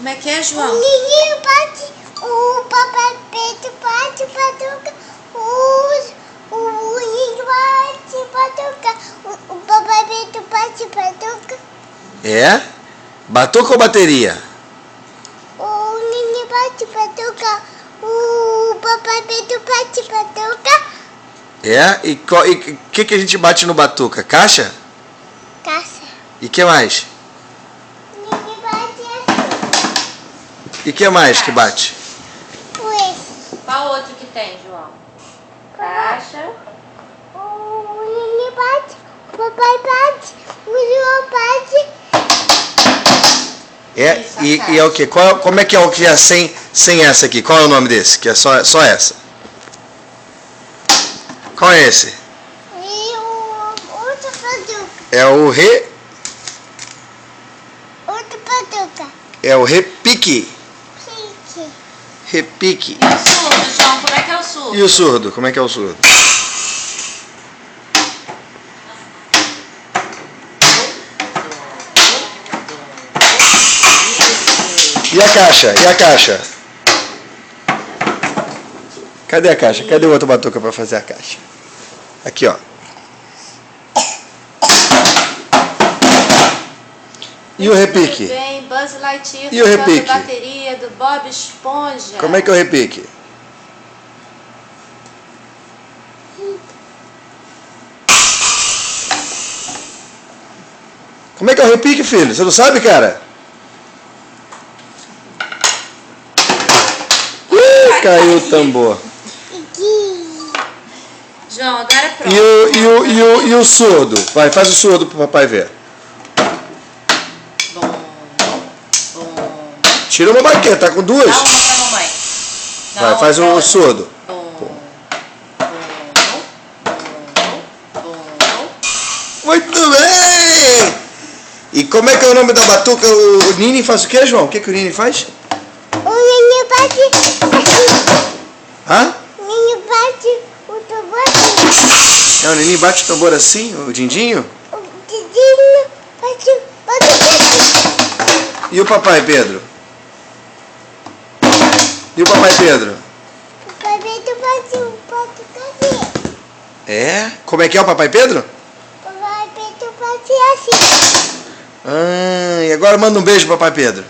Como é que é, João? O Nininho bate, o papai Pedro bate batuca, o Nininho bate batuca, o papai Pedro bate batuca. É? Batuca ou bateria? O Nininho bate batuca, o papai Pedro bate batuca. É? E o que a gente bate no batuca? Caixa? Caça. E que mais? O Nininho bate assim. E que mais que bate? Ué. Qual outro que tem, João? Caixa. O Nininho bate, o papai bate, o João bate. É? Isso, a E caixa. é o quê? Como é que é o que é sem essa aqui? Qual é o nome desse? Que é só essa. Qual é esse? E o outro batuca. É o Outro batuca. É o repique. Pique. Repique. E o surdo, João? Como é que é o surdo? E o surdo? Como é que é o surdo? E a caixa? E a caixa? Cadê a caixa? Cadê o outro batuca para fazer a caixa? Aqui, ó. E o repique? Vem Buzz Lightyear E o tocando repique? bateria do Bob Esponja. Como é que é o repique? Como é que é o repique, filho? Você não sabe, cara? Caiu o tambor. João, agora é pronto. E o surdo? Vai, faz o surdo pro papai ver. Bom, bom. Tira uma baqueta, tá com duas? Dá uma pra mamãe. Dá Vai, uma faz pra o outra. surdo. Bom, Muito bem! E como é que é o nome da batuca? O Nini faz o quê, João? O que o Nini faz? O Nininho bate assim. Hã? O Nininho bate o tambor assim. É, o Nini bate o tambor assim, o dindinho? O dedinho bate assim. E o papai Pedro? E o papai Pedro? O papai Pedro bate o batuque. É? Como é que é o papai Pedro? O papai Pedro bate assim. Ah, e agora manda um beijo pro papai Pedro.